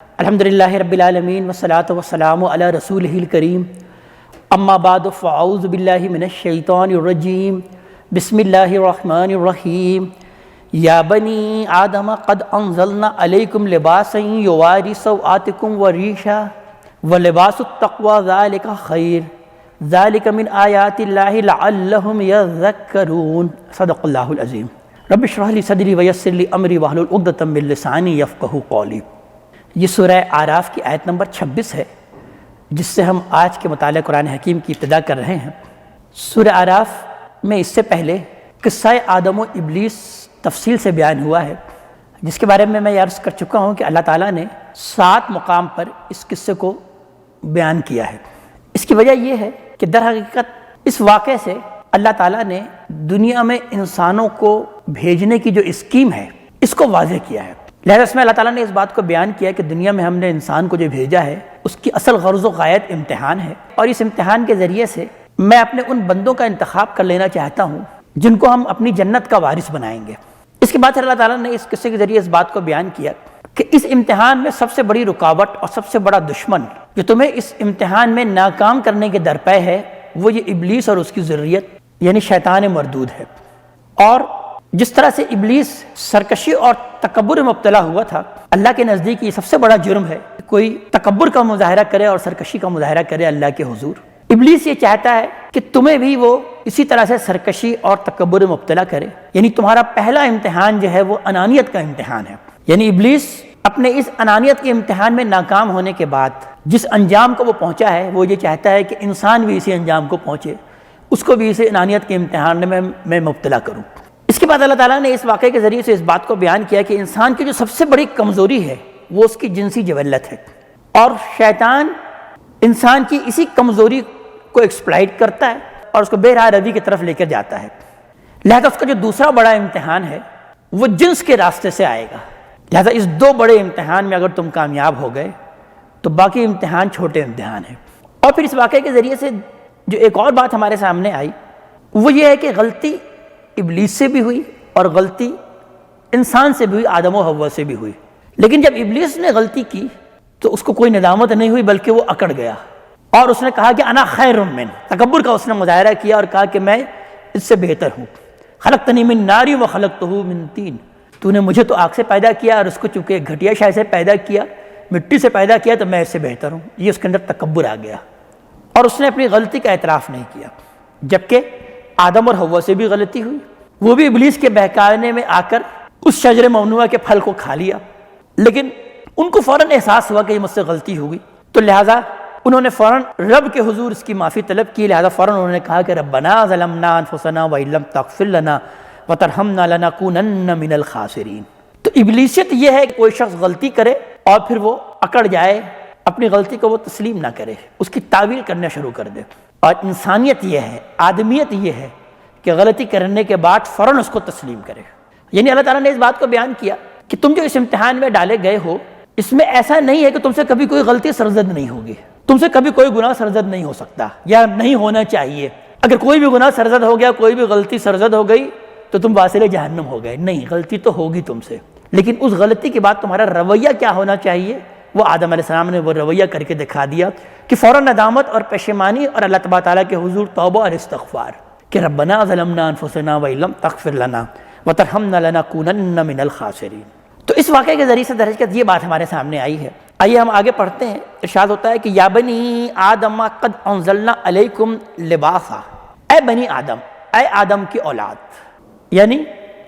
الحمدللہ رب العالمین والصلاة والسلام علی رسولہ الکریم اما بعد فاعوذ باللہ من الشیطان الرجیم بسم اللہ الرحمن الرحیم یا بنی آدم قد انزلنا علیکم لباسا یواری سوآتکم وریشا ولباس التقوی ذالک خیر ذالک من آیات اللہ لعلہم یذکرون صدق اللہ العظیم رب اشرح لی صدری ویسر لی امری واحلل عقدۃ من لسانی یفقہوا قولی۔ یہ سورہ اعراف کی آیت نمبر 26 ہے جس سے ہم آج کے مطالعہ قرآن حکیم کی ابتدا کر رہے ہیں۔ سورہ اعراف میں اس سے پہلے قصہ آدم و ابلیس تفصیل سے بیان ہوا ہے، جس کے بارے میں یہ عرض کر چکا ہوں کہ اللہ تعالیٰ نے 7 مقام پر اس قصے کو بیان کیا ہے۔ اس کی وجہ یہ ہے کہ در حقیقت اس واقعے سے اللہ تعالیٰ نے دنیا میں انسانوں کو بھیجنے کی جو اسکیم ہے اس کو واضح کیا ہے۔ لہذا اس میں اللہ تعالیٰ نے اس بات کو بیان کیا کہ دنیا میں ہم نے انسان کو جو بھیجا ہے اس کی اصل غرض و غایت امتحان ہے، اور اس امتحان کے ذریعے سے میں اپنے ان بندوں کا انتخاب کر لینا چاہتا ہوں جن کو ہم اپنی جنت کا وارث بنائیں گے۔ اس کے بعد پھر اللہ تعالیٰ نے اس قصے کے ذریعے اس بات کو بیان کیا کہ اس امتحان میں سب سے بڑی رکاوٹ اور سب سے بڑا دشمن جو تمہیں اس امتحان میں ناکام کرنے کے درپے ہے وہ یہ ابلیس اور اس کی ذریت یعنی شیطان مردود ہے۔ اور جس طرح سے ابلیس سرکشی اور تکبر میں مبتلا ہوا تھا، اللہ کے نزدیک یہ سب سے بڑا جرم ہے کہ کوئی تکبر کا مظاہرہ کرے اور سرکشی کا مظاہرہ کرے اللہ کے حضور۔ ابلیس یہ چاہتا ہے کہ تمہیں بھی وہ اسی طرح سے سرکشی اور تکبر میں مبتلا کرے، یعنی تمہارا پہلا امتحان جو ہے وہ انانیت کا امتحان ہے۔ یعنی ابلیس اپنے اس انانیت کے امتحان میں ناکام ہونے کے بعد جس انجام کو وہ پہنچا ہے وہ یہ چاہتا ہے کہ انسان بھی اسی انجام کو پہنچے، اس کو بھی اسے انانیت کے امتحان میں مبتلا کروں۔ اس کے بعد اللہ تعالیٰ نے اس واقعے کے ذریعے سے اس بات کو بیان کیا کہ انسان کی جو سب سے بڑی کمزوری ہے وہ اس کی جنسی جبلت ہے، اور شیطان انسان کی اسی کمزوری کو ایکسپلائٹ کرتا ہے اور اس کو بے راہ روی کی طرف لے کر جاتا ہے۔ لہذا اس کا جو دوسرا بڑا امتحان ہے وہ جنس کے راستے سے آئے گا۔ لہذا اس 2 بڑے امتحان میں اگر تم کامیاب ہو گئے تو باقی امتحان چھوٹے امتحان ہیں۔ اور پھر اس واقعے کے ذریعے سے جو ایک اور بات ہمارے سامنے آئی وہ یہ ہے کہ غلطی ابلیس سے بھی ہوئی اور غلطی انسان سے بھی ہوئی، آدم و حوا سے بھی ہوئی۔ لیکن جب ابلیس نے غلطی کی تو اس کو کوئی ندامت نہیں ہوئی بلکہ وہ اکڑ گیا اور اس نے کہا کہ انا خیر من، تکبر کا اس نے مظاہرہ کیا اور کہا کہ میں اس سے بہتر ہوں۔ خلقتنی من نار و خلقتہ من طین، تو نے مجھے تو آگ سے پیدا کیا اور اس کو چونکہ ایک گھٹیا شے سے پیدا کیا، مٹی سے پیدا کیا، تو میں اس سے بہتر ہوں۔ یہ اس کے اندر تکبر آ گیا اور اس نے اپنی غلطی کا اعتراف نہیں کیا۔ جبکہ آدم اور حوا سے بھی غلطی ہوئی، وہ بھی ابلیس کے بہکانے میں آ کر اس شجر ممنوعہ کے پھل کو کھا لیا، لیکن ان کو فوراً احساس ہوا کہ یہ مجھ سے غلطی ہوگی، تو لہٰذا انہوں نے فوراً رب کے حضور اس کی معافی طلب کی۔ لہٰذا فوراً انہوں نے کہا کہ ربنا ظلمنا انفسنا وان لم تغفر لنا وترحمنا لنکونن من الخاسرین۔ تو ابلیسیت یہ ہے کہ کوئی شخص غلطی کرے اور پھر وہ اکڑ جائے، اپنی غلطی کو وہ تسلیم نہ کرے، اس کی تعویل کرنا شروع کر دے۔ اور انسانیت یہ ہے، آدمیت یہ ہے کہ غلطی کرنے کے بعد فوراً اس کو تسلیم کرے۔ یعنی اللہ تعالیٰ نے اس بات کو بیان کیا کہ تم جو اس امتحان میں ڈالے گئے ہو اس میں ایسا نہیں ہے کہ تم سے کبھی کوئی غلطی سرزد نہیں ہوگی، تم سے کبھی کوئی گناہ سرزد نہیں ہو سکتا یا نہیں ہونا چاہیے۔ اگر کوئی بھی گناہ سرزد ہو گیا، کوئی بھی غلطی سرزد ہو گئی تو تم واصل جہنم ہو گئے، نہیں، غلطی تو ہوگی تم سے، لیکن اس غلطی کے بعد تمہارا رویہ کیا ہونا چاہیے وہ آدم علیہ السلام نے وہ رویہ کر کے دکھا دیا کہ فوراً ندامت اور پشیمانی اور اللہ تبارک تعالیٰ کے حضور توبہ اور استغفار کہ ربنا ظلمنا انفسنا وان لم تغفر لنا وترحمنا لنکونن من الخاسرین۔ تو اس واقعے کے ذریعے سے درحقیقت یہ بات ہمارے سامنے آئی ہے۔ آئیے ہم آگے پڑھتے ہیں۔ ارشاد ہوتا ہے کہ یا بنی آدم قد انزلنا علیکم لباسا، اے بنی آدم، اے آدم کی اولاد، یعنی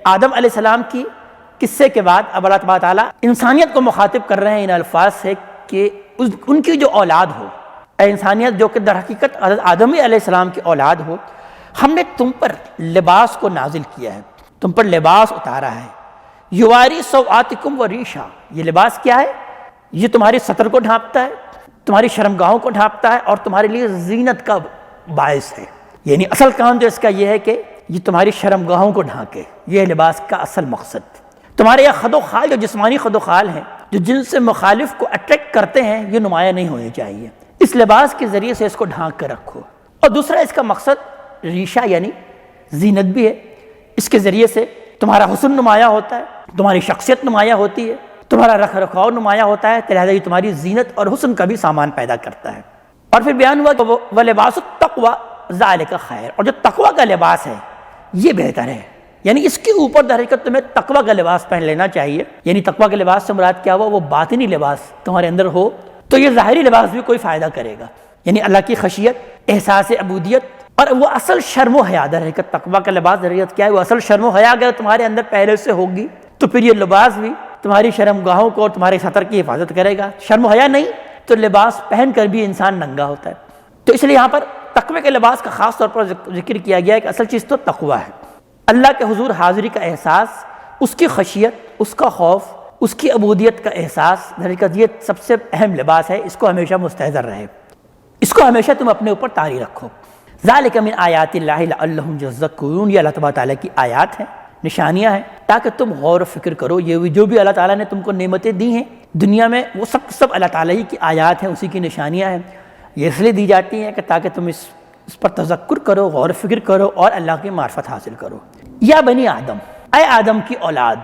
آدم علیہ السلام کی قصے کے بعد اب اللہ تبارک تعالیٰ انسانیت کو مخاطب کر رہے ہیں ان الفاظ سے کہ ان کی جو اولاد ہو، اے انسانیت جو کہ در حقیقت آدم علیہ السلام کی اولاد ہو، ہم نے تم پر لباس کو نازل کیا ہے، تم پر لباس اتارا ہے، یواری سوآتکم وریشا۔ یہ لباس کیا ہے؟ یہ تمہاری سطر کو ڈھانپتا ہے، تمہاری شرمگاہوں کو ڈھانپتا ہے اور تمہارے لیے زینت کا باعث ہے۔ یعنی اصل کام جو اس کا یہ ہے کہ یہ تمہاری شرمگاہوں کو ڈھانکے، یہ لباس کا اصل مقصد۔ تمہارے یہ خد و خال جو جسمانی خد و خال ہیں جو جن سے مخالف کو اٹریکٹ کرتے ہیں یہ نمایاں نہیں ہونے چاہیے، اس لباس کے ذریعے سے اس کو ڈھانک کر رکھو۔ اور دوسرا اس کا مقصد ریشہ یعنی زینت بھی ہے، اس کے ذریعے سے تمہارا حسن نمایاں ہوتا ہے، تمہاری شخصیت نمایاں ہوتی ہے، تمہارا رکھ رکھاؤ نمایاں ہوتا ہے، لہٰذا یہ تمہاری زینت اور حسن کا بھی سامان پیدا کرتا ہے۔ اور پھر بیان ہوا کہ وَلِبَاسُ التَّقْوَىٰ ذَلِكَ خَيْرٌ، اور جو تقویٰ کا لباس ہے یہ بہتر ہے، یعنی اس کے اوپر در حقیقت تمہیں تقویٰ کا لباس پہن لینا چاہیے۔ یعنی تقویٰ کے لباس سے مراد کیا ہوا؟ وہ باطنی لباس تمہارے اندر ہو تو یہ ظاہری لباس بھی کوئی فائدہ کرے گا، یعنی اللہ کی خشیت، احساس عبودیت، اور وہ اصل شرم و حیا در حقیقت تقویٰ کا لباس در حقیقت کیا ہے؟ وہ اصل شرم و حیا اگر تمہارے اندر پہلے سے ہوگی تو پھر یہ لباس بھی تمہاری شرم گاہوں کو اور تمہارے سطر کی حفاظت کرے گا۔ شرم و حیا نہیں تو لباس پہن کر بھی انسان ننگا ہوتا ہے۔ تو اس لیے یہاں پر تقوی کے لباس کا خاص طور پر ذکر کیا گیا ہے کہ اصل چیز تو تقویٰ ہے، اللہ کے حضور حاضری کا احساس، اس کی خشیت، اس کا خوف، اس کی عبودیت کا احساس، در حقیقت یہ سب سے اہم لباس ہے، اس کو ہمیشہ مستحضر رہے، اس کو ہمیشہ تم اپنے اوپر طاری رکھو۔ ذالک من آیات اللہ لعلہم یذکرون، یہ اللہ تبارک تعالیٰ کی آیات ہیں، نشانیاں ہیں، تاکہ تم غور و فکر کرو۔ یہ جو بھی اللہ تعالیٰ نے تم کو نعمتیں دی ہیں دنیا میں، وہ سب اللہ تعالیٰ ہی کی آیات ہیں، اسی کی نشانیاں ہیں۔ یہ اس لیے دی جاتی ہیں کہ تاکہ تم اس پر تذکر کرو، غور و فکر کرو اور اللہ کی معرفت حاصل کرو۔ یا بنی آدم، اے آدم کی اولاد،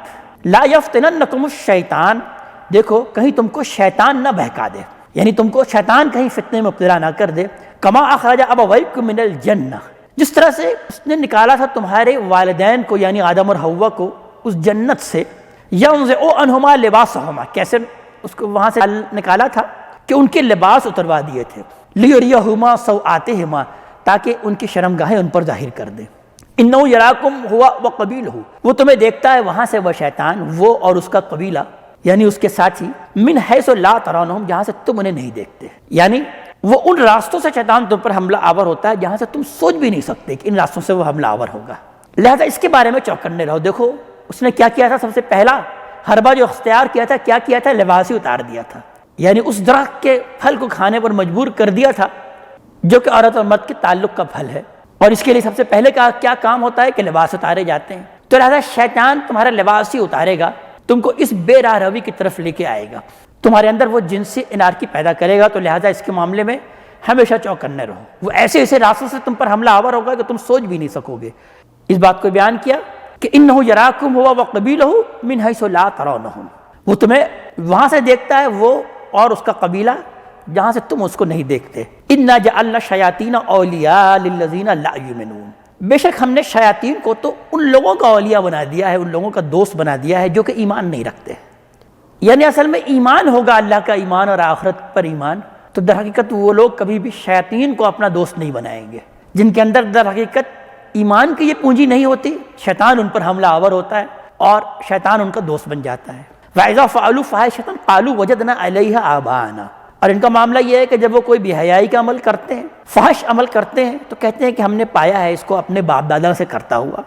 لا یفتننکم الشیطان، دیکھو کہیں تم کو شیطان نہ بہکا دے، یعنی تم کو شیطان کہیں فتنے میں مبتلا نہ کر دے۔ کما اخرج ابویکم من الجنہ، جس طرح سے اس نے نکالا تھا تمہارے والدین کو یعنی آدم اور حوا کو اس جنت سے، ینزع عنہما لباسہما، کیسے اس کو وہاں سے نکالا تھا کہ ان کے لباس اتروا دیے تھے، لیریہما سوآتہما، تاکہ ان کی شرمگاہیں ان پر ظاہر کر دے۔ انہ یراکم ہوا وقبیلہ، وہ تمہیں دیکھتا ہے وہاں سے وہ شیطان، وہ اور اس کا قبیلہ یعنی اس کے ساتھی، من حیث لا ترونہم، جہاں سے تم انہیں نہیں دیکھتے، یعنی وہ ان راستوں سے شیطان تم پر حملہ آور ہوتا ہے جہاں سے تم سوچ بھی نہیں سکتے کہ ان راستوں سے وہ حملہ آور ہوگا، لہذا اس کے بارے میں چوکنے رہو۔ دیکھو اس نے کیا کیا تھا، سب سے پہلا حربہ جو اختیار کیا تھا، کیا کیا تھا؟ لباس ہی اتار دیا تھا، یعنی اس درخت کے پھل کو کھانے پر مجبور کر دیا تھا جو کہ عورت اور مرد کے تعلق کا پھل ہے، اور اس کے لیے سب سے پہلے کیا کام ہوتا ہے کہ لباس اتارے جاتے ہیں۔ تو لہذا شیطان تمہارا لباس ہی اتارے گا، تم کو اس بے راہ روی کی طرف لے کے آئے گا، تمہارے اندر وہ جنسی انارکی پیدا کرے گا، تو لہذا اس کے معاملے میں ہمیشہ چوکنے رہو۔ وہ ایسے ایسے راستوں سے تم پر حملہ آور ہوگا کہ تم سوچ بھی نہیں سکو گے۔ اس بات کو بیان کیا کہ انہ یراکم ہوا وقبیلہ من حیث لا ترونہم، وہ تمہیں وہاں سے دیکھتا ہے، وہ اور اس کا قبیلہ، جہاں سے تم اس کو نہیں دیکھتے۔ انا جعلنا الشیاطین اولیاء للذین لا یؤمنون، بے شک ہم نے شیاطین کو تو ان لوگوں کا اولیاء بنا دیا ہے، ان لوگوں کا دوست بنا دیا ہے جو کہ ایمان نہیں رکھتے، یعنی اصل میں ایمان ہوگا اللہ کا ایمان اور آخرت پر ایمان، تو در حقیقت وہ لوگ کبھی بھی شیاطین کو اپنا دوست نہیں بنائیں گے۔ جن کے اندر در حقیقت ایمان کی یہ پونجی نہیں ہوتی، شیطان ان پر حملہ آور ہوتا ہے اور شیطان ان کا دوست بن جاتا ہے۔ وَإِذَا فَعَلُوا فَاحِشَةً قَالُوا وَجَدْنَا عَلَيْهَا آبَاءَنَا، اور ان کا معاملہ یہ ہے کہ جب وہ کوئی بے حیائی کا عمل کرتے ہیں، فحش عمل کرتے ہیں، تو کہتے ہیں کہ ہم نے پایا ہے اس کو اپنے باپ دادا سے کرتا ہوا،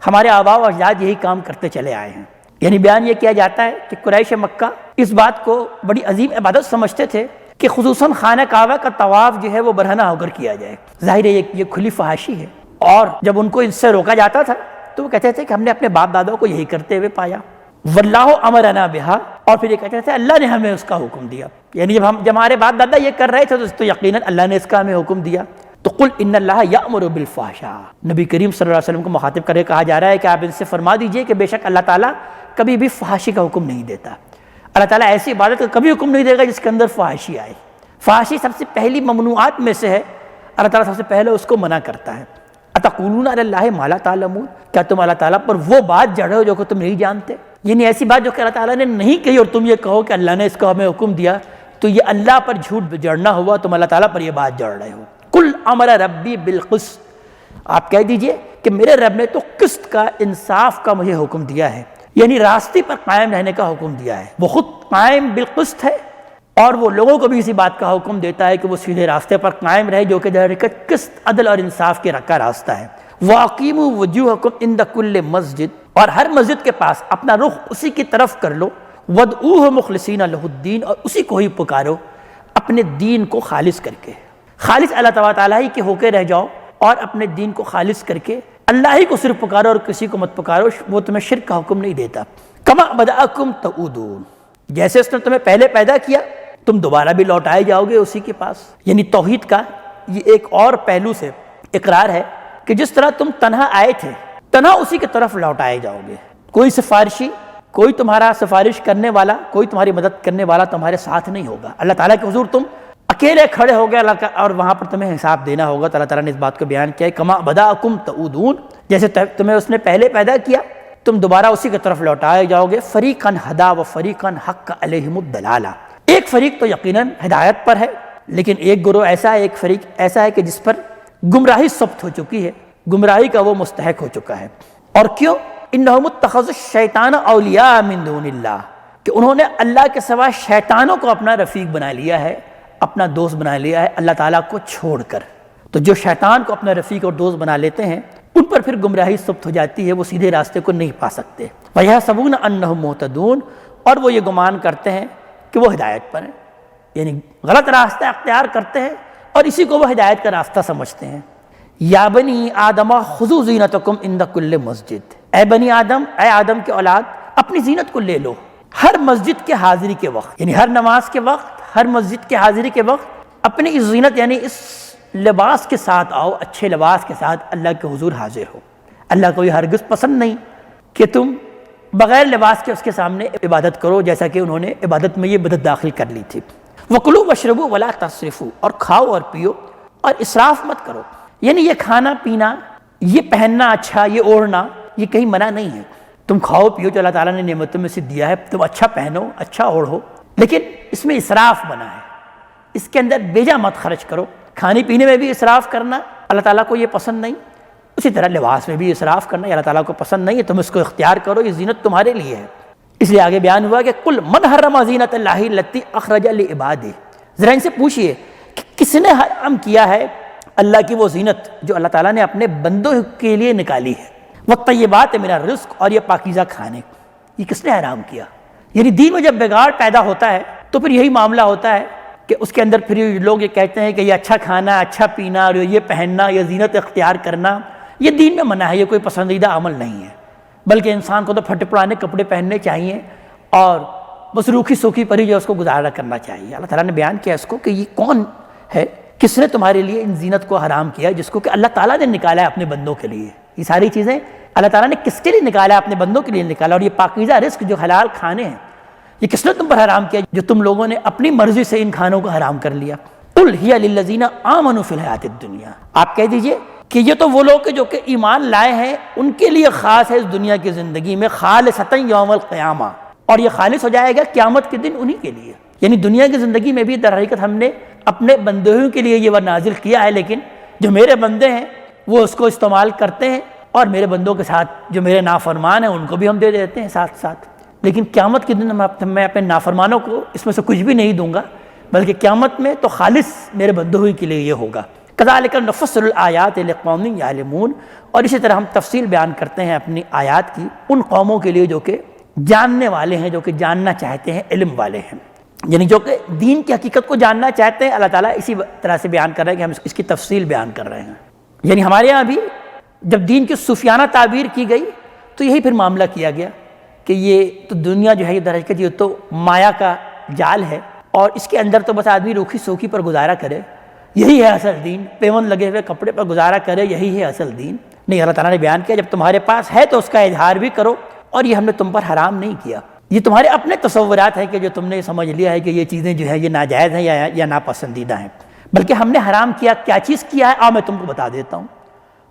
ہمارے آباء و اجداد یہی کام کرتے چلے آئے ہیں۔ یعنی بیان یہ کیا جاتا ہے کہ قریش مکہ اس بات کو بڑی عظیم عبادت سمجھتے تھے کہ خصوصاً خانہ کعبہ کا طواف جو ہے وہ برہنہ ہو کر کیا جائے، ظاہر ہے یہ کھلی فحاشی ہے، اور جب ان کو اس سے روکا جاتا تھا تو وہ کہتے تھے کہ ہم نے اپنے باپ دادوں کو یہی کرتے ہوئے پایا۔ واللہ امرنا بہا، اور پھر یہ کہتے تھے اللہ نے ہمیں اس کا حکم دیا، یعنی جب ہمارے باپ دادا یہ کر رہے تھے تو یقیناً اللہ نے اس کا ہمیں حکم دیا۔ تو قل ان اللہ یأمر بالفحشاء، نبی کریم صلی اللہ علیہ وسلم کو مخاطب کر کے کہا جا رہا ہے کہ آپ ان سے فرما دیجئے کہ بے شک اللہ تعالیٰ کبھی بھی فحاشی کا حکم نہیں دیتا، اللہ تعالیٰ ایسی عبادت کا کبھی حکم نہیں دے گا جس کے اندر فحاشی آئے۔ فحاشی سب سے پہلی ممنوعات میں سے ہے، اللہ تعالیٰ سب سے پہلے اس کو منع کرتا ہے۔ اتقولون علی اللہ ما لا تعلمون، کیا تم اللہ تعالیٰ پر وہ بات جڑ رہے ہو جو کہ تم نہیں جانتے، یعنی ایسی بات جو کہ اللہ تعالیٰ نے نہیں کہی اور تم یہ کہو کہ اللہ نے اس کو ہمیں حکم دیا، تو یہ اللہ پر جھوٹ جڑنا ہوا، تم اللہ تعالیٰ پر یہ بات جڑ رہے ہو۔ قل امر ربی بالقسط، آپ کہہ دیجئے کہ میرے رب نے تو قسط کا، انصاف کا مجھے حکم دیا ہے، یعنی راستے پر قائم رہنے کا حکم دیا ہے۔ وہ خود قائم بالقسط ہے اور وہ لوگوں کو بھی اسی بات کا حکم دیتا ہے کہ وہ سیدھے راستے پر قائم رہے جو کہ در حقیقت قسط، عدل اور انصاف کے کا راستہ ہے۔ وَأَقِيمُوا وُجُوهَكُمْ عِنْدَ كُلِّ مسجد، اور ہر مسجد کے پاس اپنا رخ اسی کی طرف کر لو، وَادْعُوهُ مُخْلِصِينَ لَهُ الدِّينَ، اور اسی کو ہی پکارو اپنے دین کو خالص کر کے، خالص اللہ تعالیٰ ہی کے ہو کے رہ جاؤ اور اپنے دین کو خالص کر کے اللہ ہی کو صرف پکارو اور کسی کو مت پکارو، وہ تمہیں شرک کا حکم نہیں دیتا۔ کما بدأکم تعودون، جیسے اس نے تمہیں پہلے پیدا کیا تم دوبارہ بھی لوٹائے جاؤ گے اسی کے پاس۔ یعنی توحید کا یہ ایک اور پہلو سے اقرار ہے کہ جس طرح تم تنہا آئے تھے تنہا اسی کی طرف لوٹائے جاؤ گے، کوئی سفارشی کوئی تمہارا سفارش کرنے والا، کوئی تمہاری مدد کرنے والا تمہارے ساتھ نہیں ہوگا۔ اللہ تعالیٰ کے حضور تم اکیلے کھڑے ہو گئے اللہ کا، اور وہاں پر تمہیں حساب دینا ہوگا۔ تو اللہ تعالیٰ نے اس بات کو بیان کیا ہے، کما بداکم تعودون، جیسے تمہیں اس نے پہلے پیدا کیا تم دوبارہ اسی کی طرف لوٹائے جاؤ گے۔ فریقاً ہدا و فریقاً حق علیہم الضلالہ، ایک فریق تو یقیناً ہدایت پر ہے، لیکن ایک گروہ ایسا ہے، ایک فریق ایسا ہے کہ جس پر گمراہی ثبت ہو چکی ہے، گمراہی کا وہ مستحق ہو چکا ہے۔ اور کیوں؟ انہم اتخذوا الشیطان اولیاء من دون اللہ، کہ انہوں نے اللہ کے سوا شیطانوں کو اپنا رفیق بنا لیا ہے، اپنا دوست بنا لیا ہے اللہ تعالیٰ کو چھوڑ کر۔ تو جو شیطان کو اپنا رفیق اور دوست بنا لیتے ہیں ان پر پھر گمراہی ثبت ہو جاتی ہے، وہ سیدھے راستے کو نہیں پا سکتے۔ وَيَحْسَبُونَ أَنَّهُمْ مُهْتَدُونَ، اور وہ یہ گمان کرتے ہیں کہ وہ ہدایت پر ہیں، یعنی غلط راستہ اختیار کرتے ہیں اور اسی کو وہ ہدایت کا راستہ سمجھتے ہیں۔ یا بنی آدم خذوا زینتکم عند کل مسجد، اے بنی آدم، اے آدم کے اولاد، اپنی زینت کو لے لو ہر مسجد کے حاضری کے وقت، یعنی ہر نماز کے وقت، ہر مسجد کے حاضری کے وقت اپنی اس زینت یعنی اس لباس کے ساتھ آؤ، اچھے لباس کے ساتھ اللہ کے حضور حاضر ہو۔ اللہ کو یہ ہرگز پسند نہیں کہ تم بغیر لباس کے اس کے سامنے عبادت کرو، جیسا کہ انہوں نے عبادت میں یہ بدعت داخل کر لی تھی۔ وَكُلُوا وَاشْرَبُوا وَلَا تَسْرِفُوا، اور کھاؤ اور پیو اور اسراف مت کرو، یعنی یہ کھانا پینا، یہ پہننا اچھا، یہ اوڑھنا، یہ کہیں منع نہیں ہے۔ تم کھاؤ پیو جو اللہ تعالیٰ نے نعمتوں میں سے دیا ہے، تم اچھا پہنو، اچھا اوڑھو، لیکن اس میں اسراف بنا ہے، اس کے اندر بیجا مت خرچ کرو۔ کھانے پینے میں بھی اسراف کرنا اللہ تعالیٰ کو یہ پسند نہیں، اسی طرح لباس میں بھی اسراف کرنا یہ اللہ تعالیٰ کو پسند نہیں ہے۔ تم اس کو اختیار کرو، یہ زینت تمہارے لیے ہے۔ اس لیے آگے بیان ہوا کہ کل من حرم زینت اللہ التی اخرج لعبادہ، ذرا ان سے پوچھئے کہ کس نے حرام کیا ہے اللہ کی وہ زینت جو اللہ تعالیٰ نے اپنے بندوں کے لیے نکالی ہے۔ والطیبات من الرزق، اور یہ پاکیزہ کھانے، یہ کس نے حرام کیا؟ یعنی دین میں جب بگاڑ پیدا ہوتا ہے تو پھر یہی معاملہ ہوتا ہے کہ اس کے اندر پھر لوگ یہ کہتے ہیں کہ یہ اچھا کھانا، اچھا پینا اور یہ پہننا، یہ زینت اختیار کرنا یہ دین میں منع ہے، یہ کوئی پسندیدہ عمل نہیں ہے، بلکہ انسان کو تو پھٹے پرانے کپڑے پہننے چاہیے اور بس روکھی سوکھی پر ہی جو اس کو گزارا کرنا چاہیے۔ اللہ تعالیٰ نے بیان کیا اس کو کہ یہ کون ہے، کس نے تمہارے لیے ان زینت کو حرام کیا جس کو کہ اللہ تعالیٰ نے نکالا ہے اپنے بندوں کے لیے۔ یہ ساری چیزیں اللہ تعالیٰ نے کس کے لیے نکالا ہے؟ اپنے بندوں کے لیے نکالا۔ اور یہ پاکیزہ رزق جو حلال کھانے ہیں یہ کس نے تم پر حرام کیا جو تم لوگوں نے اپنی مرضی سے ان کھانوں کو حرام کر لیا؟ قل ہی للذین آمنوا فی الحیاۃ الدنیا، آپ کہہ دیجئے کہ یہ تو وہ لوگ جو کہ ایمان لائے ہیں ان کے لیے خاص ہے اس دنیا کی زندگی میں، خالصۃ یوم القیامہ، اور یہ خالص ہو جائے گا قیامت کے دن انہی کے لیے۔ یعنی دنیا کی زندگی میں بھی در حقیقت ہم نے اپنے بندوں کے لیے یہ نازل کیا ہے، لیکن جو میرے بندے ہیں وہ اس کو استعمال کرتے ہیں، اور میرے بندوں کے ساتھ جو میرے نافرمان ہیں ان کو بھی ہم دے دیتے ہیں ساتھ ساتھ۔ لیکن قیامت کے دن میں اپنے نافرمانوں کو اس میں سے کچھ بھی نہیں دوں گا، بلکہ قیامت میں تو خالص میرے بندوں ہی کے لیے یہ ہوگا۔ کذالک نفصل الآیات لقوم یعلمون، اور اسی طرح ہم تفصیل بیان کرتے ہیں اپنی آیات کی ان قوموں کے لیے جو کہ جاننے والے ہیں، جو کہ جاننا چاہتے ہیں، علم والے ہیں، یعنی جو کہ دین کی حقیقت کو جاننا چاہتے ہیں۔ اللہ تعالیٰ اسی طرح سے بیان کر رہے ہیں کہ ہم اس کی تفصیل بیان کر رہے ہیں۔ یعنی ہمارے یہاں بھی جب دین کی صوفیانہ تعبیر کی گئی تو یہی پھر معاملہ کیا گیا کہ یہ تو دنیا جو ہے یہ در حقیقت یہ تو مایا کا جال ہے، اور اس کے اندر تو بس آدمی روکھی سوکھی پر گزارا کرے، یہی ہے اصل دین، پیون لگے ہوئے کپڑے پر گزارا کرے، یہی ہے اصل دین۔ نہیں، اللہ تعالیٰ نے بیان کیا جب تمہارے پاس ہے تو اس کا اظہار بھی کرو، اور یہ ہم نے تم پر حرام نہیں کیا۔ یہ تمہارے اپنے تصورات ہیں کہ جو تم نے سمجھ لیا ہے کہ یہ چیزیں جو ہے یہ ناجائز ہیں یا ناپسندیدہ ہیں، بلکہ ہم نے حرام کیا کیا چیز کیا ہے میں تم کو بتا دیتا ہوں۔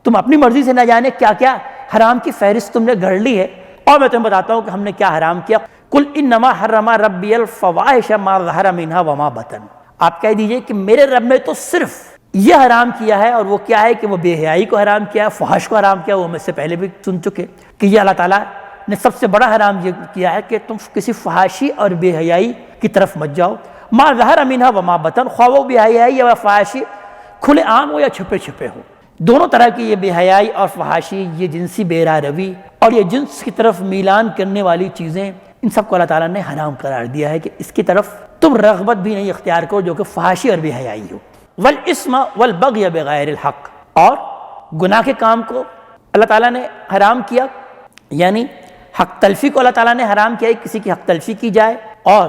تم اپنی مرضی سے نہ جانے کیا کیا حرام کی فہرست تم نے گھڑ لی ہے، اور میں تمہیں بتاتا ہوں کہ ہم نے کیا حرام کیا۔ قل انما حرم ربی الفواحش ما ظہر منها وما بطن، آپ کہہ دیجئے کہ میرے رب نے تو صرف یہ حرام کیا ہے، اور وہ کیا ہے کہ وہ بے حیائی کو حرام کیا ہے، فحش کو حرام کیا، وہ ہم اس سے پہلے بھی سن چکے کہ یہ اللہ تعالیٰ نے سب سے بڑا حرام یہ کیا ہے کہ تم کسی فحاشی اور بے حیائی کی طرف مت جاؤ۔ ما ظہر منها وما بطن، خواہ وہ بے حیائی یا فحاشی کھلے عام ہو یا چھپے چھپے ہو، دونوں طرح کی یہ بے حیائی اور فحاشی، یہ جنسی بے راہ روی اور یہ جنس کی طرف میلان کرنے والی چیزیں، ان سب کو اللہ تعالیٰ نے حرام قرار دیا ہے کہ اس کی طرف تم رغبت بھی نہیں اختیار کرو جو کہ فحاشی اور بے حیائی ہو۔ والاسم والبغی بغیر الحق، اور گناہ کے کام کو اللہ تعالیٰ نے حرام کیا، یعنی حق تلفی کو اللہ تعالیٰ نے حرام کیا، کسی کی حق تلفی کی جائے، اور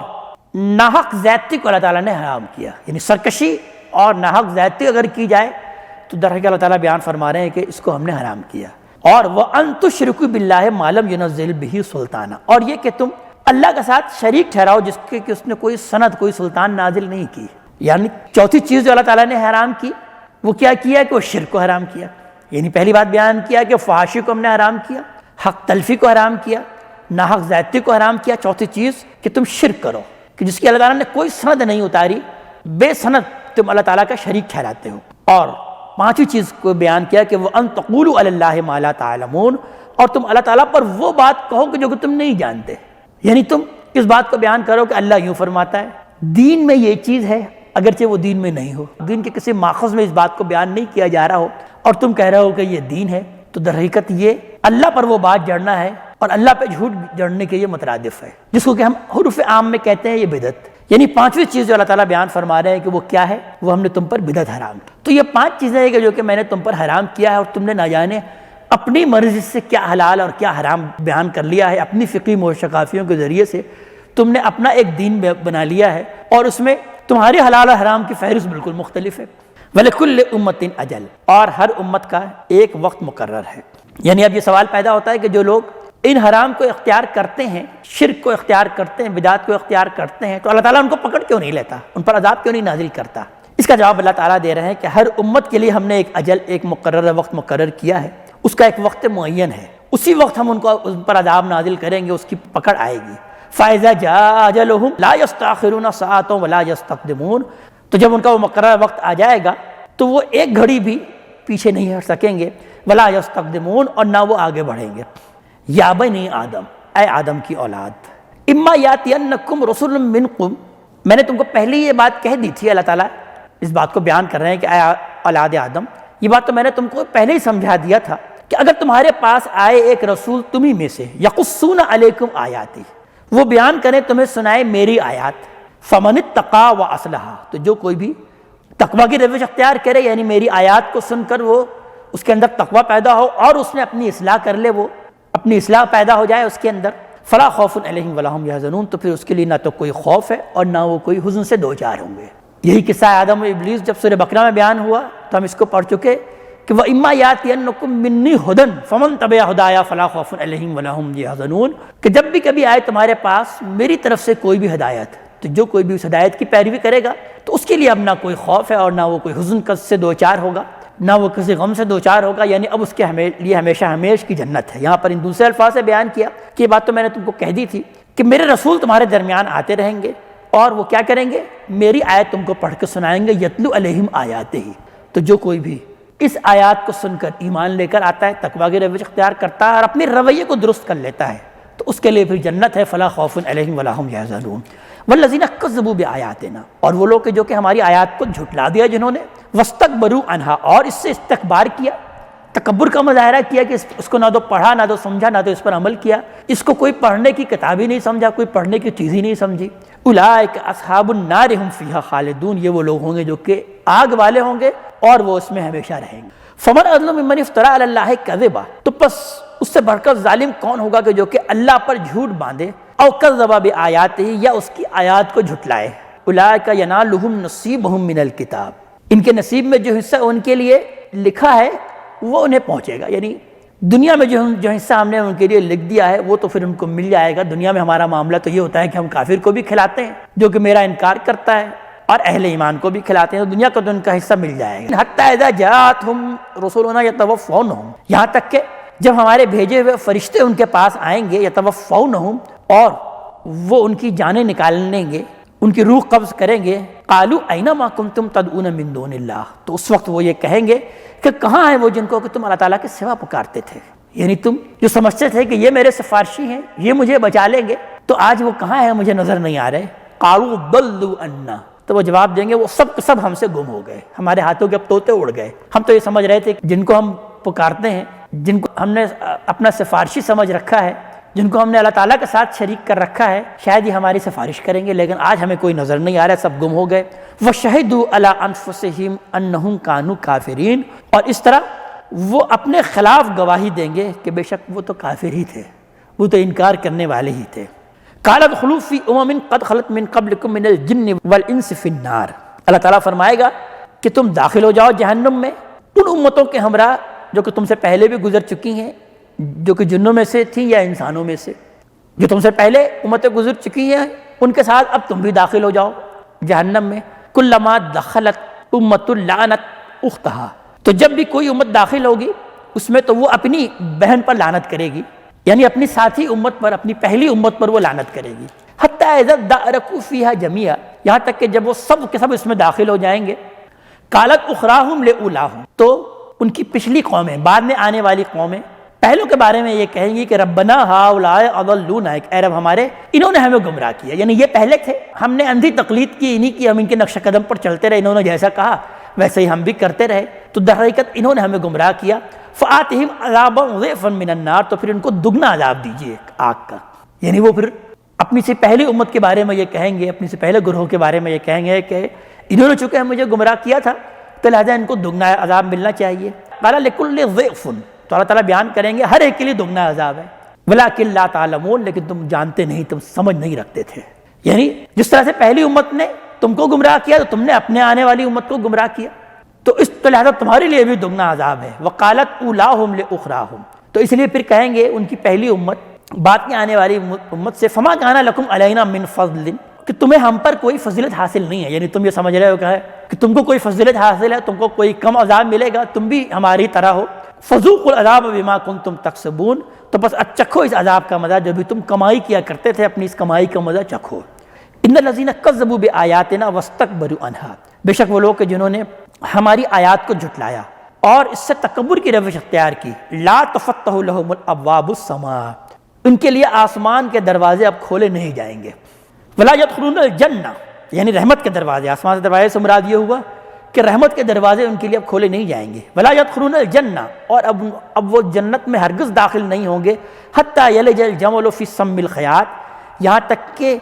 ناحق زیادتی کو اللہ تعالیٰ نے حرام کیا، یعنی سرکشی اور ناحق زیادتی اگر کی جائے تو در حقیقت اللہ تعالیٰ بیان فرما رہے ہیں کہ اس کو ہم نے حرام کیا۔ اور وَأَن تُشْرِكُوا بِاللَّهِ مَا لَمْ يُنَزِّلْ بِهِ سُلْطَانًا، اور یہ کہ تم اللہ کے ساتھ شریک ٹھہراؤ جس کے کہ اس نے کوئی سند کوئی سلطان نازل نہیں کی۔ یعنی چوتھی چیز جو اللہ تعالیٰ نے حرام کی وہ کیا کیا کہ وہ شرک کو حرام کیا، یعنی پہلی بات بیان کیا کہ فحاشی کو ہم نے حرام کیا، حق تلفی کو حرام کیا، ناحق زیادتی کو حرام کیا۔ چوتھی چیز کہ تم شرک کرو کہ جس کی اللہ تعالیٰ نے کوئی سند نہیں اتاری، بے سند تم اللہ تعالیٰ کا شریک ٹھہراتے ہو۔ اور پانچویں چیز کو بیان کیا کہ وَأَن تَقُولُوا عَلَى اللَّهِ مَا لَا تَعْلَمُونَ، اور تم اللہ تعالیٰ پر وہ بات کہو کہ جو کہ تم نہیں جانتے، یعنی تم اس بات کو بیان کرو کہ اللہ یوں فرماتا ہے، دین میں یہ چیز ہے اگرچہ وہ دین میں نہیں ہو، دین کے کسی ماخذ میں اس بات کو بیان نہیں کیا جا رہا ہو اور تم کہہ رہے ہو کہ یہ دین ہے، تو در حقیقت یہ اللہ پر وہ بات جڑنا ہے اور اللہ پہ جھوٹ جڑنے کے یہ مترادف ہے، جس کو کہ ہم حروف عام میں کہتے ہیں یہ بدعت۔ یعنی پانچویں چیز جو اللہ تعالیٰ بیان فرما رہے ہیں کہ وہ کیا ہے، وہ ہم نے تم پر بدعت حرام کی۔ تو یہ پانچ چیزیں ہیں کہ جو کہ میں نے تم پر حرام کیا ہے اور تم نے نہ جانے اپنی مرضی سے کیا حلال اور کیا حرام بیان کر لیا ہے، اپنی فقہی موشقافیوں کے ذریعے سے تم نے اپنا ایک دین بنا لیا ہے اور اس میں تمہاری حلال اور حرام کی فہرست بالکل مختلف ہے۔ وَلِكُلِّ أُمَّةٍ أَجَلٌ، اور ہر امت کا ایک وقت مقرر ہے۔ یعنی اب یہ سوال پیدا ہوتا ہے کہ جو لوگ ان حرام کو اختیار کرتے ہیں، شرک کو اختیار کرتے ہیں، بدعات کو اختیار کرتے ہیں، تو اللہ تعالیٰ ان کو پکڑ کیوں نہیں لیتا، ان پر عذاب کیوں نہیں نازل کرتا؟ اس کا جواب اللہ تعالیٰ دے رہے ہیں کہ ہر امت کے لیے ہم نے ایک اجل، ایک مقرر وقت مقرر کیا ہے، اس کا ایک وقت معین ہے، اسی وقت ہم ان پر عذاب نازل کریں گے، اس کی پکڑ آئے گی۔ فَإِذَا جَاءَ أَجَلُهُمْ لَا يَسْتَأْخِرُونَ سَاعَةً وَلَا يَسْتَقْدِمُونَ، تو جب ان کا وہ مقرر وقت آ جائے گا تو وہ ایک گھڑی بھی پیچھے نہیں ہٹ سکیں گے، وَلَا يَسْتَقْدِمُونَ، اور نہ وہ آگے بڑھیں گے۔ یا بنی آدم، اے آدم کی اولاد، اما یاتینکم رسول منکم، میں نے تم کو پہلے یہ بات کہہ دی تھی، اللہ تعالیٰ اس بات کو بیان کر رہے ہیں کہ اے اولاد آدم، یہ بات تو میں نے تم کو پہلے ہی سمجھا دیا تھا کہ اگر تمہارے پاس آئے ایک رسول تمہیں میں سے، یقصون علیکم آیاتی، وہ بیان کریں تمہیں سنائے میری آیات، فمن اتقی واصلح، تو جو کوئی بھی تقوی کی روش اختیار کرے، یعنی میری آیات کو سن کر وہ اس کے اندر تقوی پیدا ہو اور اس نے اپنی اصلاح کر لے، وہ اپنی اصلاح پیدا ہو جائے اس کے اندر، فلا خوف علیہم ولا ہم یحزنون، تو پھر اس کے لیے نہ تو کوئی خوف ہے اور نہ وہ کوئی حزن سے دوچار ہوں گے۔ یہی قصہ آدم و ابلیس جب سورہ بقرہ میں بیان ہوا تو ہم اس کو پڑھ چکے کہ وَإِمَّا يَأْتِيَنَّكُم مِّنِّي هُدًى فَمَن تَبِعَ هُدَايَ فَلَا خَوْفٌ عَلَيْهِمْ وَلَا هُمْ يَحْزَنُونَ، کہ جب بھی کبھی آئے تمہارے پاس میری طرف سے کوئی بھی ہدایت، تو جو کوئی بھی اس ہدایت کی پیروی کرے گا تو اس کے لیے اب نہ کوئی خوف ہے اور نہ وہ کوئی حزن سے دوچار ہوگا، نہ وہ کسی غم سے دوچار ہوگا، یعنی اب اس کے لیے ہمیشہ ہمیش کی جنت ہے۔ یہاں پر ان دوسرے الفاظ سے بیان کیا کہ یہ بات تو میں نے تم کو کہہ دی تھی کہ میرے رسول تمہارے درمیان آتے رہیں گے اور وہ کیا کریں گے، میری آیت تم کو پڑھ کے سنائیں گے، یتلو علیہم آیاتہ، تو جو کوئی بھی اس آیات کو سن کر ایمان لے کر آتا ہے، تقویٰ کی روش اختیار کرتا ہے اور اپنے رویے کو درست کر لیتا ہے، تو اس کے لیے پھر جنت ہے، فلا خوف علیہم ولا ہم یحزنون۔ والذین کذبوا بآیاتنا، اور وہ لوگ جو کہ ہماری آیات کو جھٹلا دیا جنہوں نے، واستکبروا عنہا، اور اس سے استکبار کیا، تکبر کا مظاہرہ کیا کہ اس کو نہ تو پڑھا، نہ تو سمجھا، نہ تو اس پر عمل کیا، اس کو کوئی پڑھنے کی کتاب ہی نہیں سمجھا، کوئی پڑھنے کی چیز ہی نہیں سمجھی۔ اولئک اصحاب النار ہم فیہا خالدون، یہ وہ لوگ ہوں گے جو کہ آگ والے ہوں گے اور وہ اس میں ہمیشہ رہیں گے۔ فمن اظلم ممن افترى علی اللہ کذبا، تو پس اس سے بڑھ کر ظالم کون ہوگا کہ جو کہ اللہ پر جھوٹ باندھے، او کذب بآیاتہ، یا اس کی آیات کو جھٹلائے۔ اولئک ینالہم نصیبہم من الکتاب، ان کے نصیب میں جو حصہ ان کے لیے لکھا ہے وہ انہیں پہنچے گا، یعنی دنیا میں جو حصہ ہم نے ان کے لیے لکھ دیا ہے وہ تو پھر ان کو مل جائے گا۔ دنیا میں ہمارا معاملہ تو یہ ہوتا ہے کہ ہم کافر کو بھی کھلاتے ہیں جو کہ میرا انکار کرتا ہے، اور اہل ایمان کو بھی کھلاتے ہیں، تو دنیا کو تو ان کا حصہ مل جائے گا۔ حتی اذا جاءتہم رسولنا یتوفونہم، یہاں تک کہ جب ہمارے بھیجے ہوئے فرشتے ان کے پاس آئیں گے، یتوفونہم، اور وہ ان کی جانیں نکال لیں گے، ان کی روح قبض کریں گے، قالوا این ما کنتم تدعون من دون اللہ، تو اس وقت وہ یہ کہیں گے کہ کہاں ہیں وہ جن کو کہ تم اللہ تعالیٰ کے سوا پکارتے تھے، یعنی تم جو سمجھتے تھے کہ یہ میرے سفارشی ہیں، یہ مجھے بچا لیں گے، تو آج وہ کہاں ہیں، مجھے نظر نہیں آ رہے۔ قالوا ضلوا عنا، تو وہ جواب دیں گے وہ سب ہم سے گم ہو گئے، ہمارے ہاتھوں کے اب طوطے اڑ گئے، ہم تو یہ سمجھ رہے تھے کہ جن کو ہم پکارتے ہیں، جن کو ہم نے اپنا سفارشی سمجھ رکھا ہے، جن کو ہم نے اللہ تعالیٰ کے ساتھ شریک کر رکھا ہے، شاید یہ ہماری سفارش کریں گے، لیکن آج ہمیں کوئی نظر نہیں آ رہا ہے، سب گم ہو گئے۔ وَشَهِدُوا عَلَىٰ أَنفُسِهِمْ أَنَّهُمْ كَانُوا كَافِرِينَ، اور اس طرح وہ اپنے خلاف گواہی دیں گے کہ بے شک وہ تو کافر ہی تھے، وہ تو انکار کرنے والے ہی تھے۔ قَالَ ادْخُلُوا فِي أُمَمٍ قَدْ خَلَتْ مِن قَبْلِكُم مِّنَ الْجِنِّ وَالْإِنسِ فِي النَّارِ، اللہ تعالیٰ فرمائے گا کہ تم داخل ہو جاؤ جہنم میں ان امتوں کے ہمراہ جو کہ تم سے پہلے بھی گزر چکی ہیں، جو کہ جنوں میں سے تھیں یا انسانوں میں سے، جو تم سے پہلے امتیں گزر چکی ہیں ان کے ساتھ اب تم بھی داخل ہو جاؤ جہنم میں۔ کلما دخلت امت لعنت اختہا، تو جب بھی کوئی امت داخل ہوگی اس میں تو وہ اپنی بہن پر لعنت کرے گی، یعنی اپنی ساتھی امت پر، اپنی پہلی امت پر وہ لعنت کرے گی۔ حتی اذا ادارکوا فیہا جمیعا، یہاں تک کہ جب وہ سب کے سب اس میں داخل ہو جائیں گے، قالت اخراہم لاولاہم، تو ان کی پچھلی قومیں، بعد میں آنے والی قومیں پہلوں کے بارے میں یہ کہیں گی کہ ربنا ہؤلاء اضلونا، اے رب ہمارے انہوں نے ہمیں گمراہ کیا، یعنی یہ پہلے تھے، ہم نے اندھی تقلید کی انہی کی، ہم ان کے نقش قدم پر چلتے رہے، انہوں نے جیسا کہا ویسے ہی ہم بھی کرتے رہے، تو در حقیقت انہوں نے ہمیں گمراہ کیا۔ فآتہم عذابا ضعفا من النار، تو پھر ان کو دگنا عذاب دیجیے آگ کا، یعنی وہ پھر اپنی سے پہلی امت کے بارے میں یہ کہیں گے، اپنی سے پہلے گروہ کے بارے میں یہ کہیں گے کہ انہوں نے چونکہ مجھے گمراہ کیا تھا تو لہذا ان کو دگنا عذاب ملنا چاہیے۔ قال لکل ضعف، تو اللہ تعالیٰ بیان کریں گے ہر ایک کے لیے دگنا عذاب ہے، ولکن لا تعلمون، لیکن تم جانتے نہیں، تم سمجھ نہیں رکھتے تھے۔ یعنی جس طرح سے پہلی امت نے تم کو گمراہ کیا تو تم نے اپنے آنے والی امت کو گمراہ کیا، تو اس لہذا تمہارے لیے بھی دگنا عذاب ہے۔ وقالت اولاہم لاخراہم، تو اس لیے پھر کہیں گے ان کی پہلی امت بعد میں آنے والی امت سے، فما کان لکم علینا من فضل، کہ تمہیں ہم پر کوئی فضیلت حاصل نہیں ہے، یعنی تم یہ سمجھ رہے ہو کہ تم کو کوئی فضیلت حاصل ہے، تم کو کوئی کم عذاب ملے گا، تم بھی ہماری طرح ہو۔ فذوقوا العذاب بما کنتم تکسبون، تو بس چکھو اس عذاب کا مزہ جو بھی تم کمائی کیا کرتے تھے، اپنی اس کمائی کا مزہ چکھو۔ ان الذین کذبوا بآیاتنا واستکبروا عنہا، بے شک وہ لوگ کہ جنہوں نے ہماری آیات کو جھٹلایا اور اس سے تکبر کی روش اختیار کی، لا تفتح لهم الابواب السماء، ان کے لیے آسمان کے دروازے اب کھولے نہیں جائیں گے۔ ولا يدخلون الجنہ، یعنی رحمت کے دروازے، آسمان کے دروازے سے مراد یہ ہوا کہ رحمت کے دروازے ان کے لیے اب کھولے نہیں جائیں گے۔ ولا يدخلون الجنہ، اور اب وہ جنت میں ہرگز داخل نہیں ہوں گے، حتی یلج الجمل فی سم الخیاط، یہاں تک کہ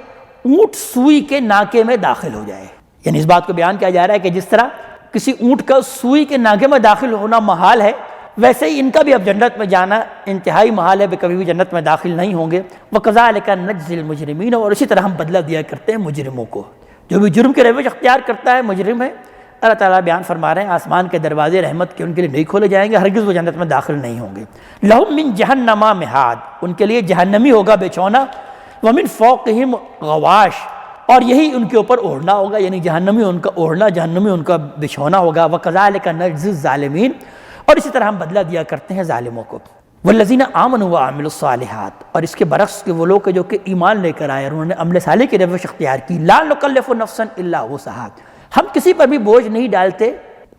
اونٹ سوئی کے ناکے میں داخل ہو جائے۔ یعنی اس بات کو بیان کیا جا رہا ہے کہ جس طرح کسی اونٹ کا سوئی کے ناکے میں داخل ہونا محال ہے، ویسے ہی ان کا بھی اب جنت میں جانا انتہائی محال ہے، کبھی بھی جنت میں داخل نہیں ہوں گے۔ وَكَذَلِكَ نَجْزِي الْمُجْرِمِينَ، اور اسی طرح ہم بدلہ دیا کرتے ہیں مجرموں کو، جو بھی جرم کے روش اختیار کرتا ہے مجرم ہے۔ اللہ تعالیٰ بیان فرما رہے ہیں آسمان کے دروازے رحمت کے ان کے لیے نہیں کھولے جائیں گے، ہرگز وہ جنت میں داخل نہیں ہوں گے۔ لَهُم مِّن جَهَنَّمَ مِہَادٌ، ان کے لیے جہنمی ہوگا بچھونا، وَمِن فَوْقِهِمْ غَوَاشٌ، اور یہی ان کے اوپر اوڑھنا ہوگا، یعنی جہنمی ان کا اوڑھنا، جہنمی ان کا بچھونا ہوگا۔ وَكَذَلِكَ نَجْزِي الظَّالِمِينَ، اور اسی طرح ہم بدلہ دیا کرتے ہیں ظالموں کو۔ والذین آمنوا وعملوا الصالحات، اور اس کے برعکس کہ وہ لوگ جو کہ ایمان لے کر آئے اور انہوں نے عمل صالح کی روش اختیار کی، لا نکلف نفسا الا وسعها، ہم کسی پر بھی بوجھ نہیں ڈالتے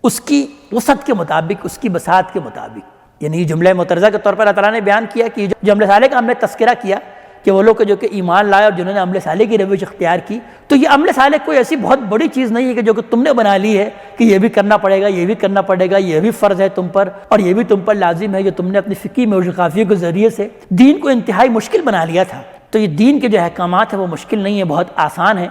اس کی وسعت کے مطابق، اس کی بساط کے مطابق۔ یعنی جملہ معترضہ کے طور پر اللہ تعالیٰ نے بیان کیا کہ جو عمل صالح کا ہم نے تذکرہ کیا کہ وہ لوگ جو کہ ایمان لائے اور جنہوں نے عمل صالح کی روش اختیار کی، تو یہ عمل صالح کوئی ایسی بہت بڑی چیز نہیں ہے کہ جو کہ تم نے بنا لی ہے کہ یہ بھی کرنا پڑے گا، یہ بھی کرنا پڑے گا، یہ بھی فرض ہے تم پر اور یہ بھی تم پر لازم ہے، جو تم نے اپنی فقہی میں قافیے کے ذریعے سے دین کو انتہائی مشکل بنا لیا تھا۔ تو یہ دین کے جو احکامات ہیں وہ مشکل نہیں ہے، بہت آسان ہے۔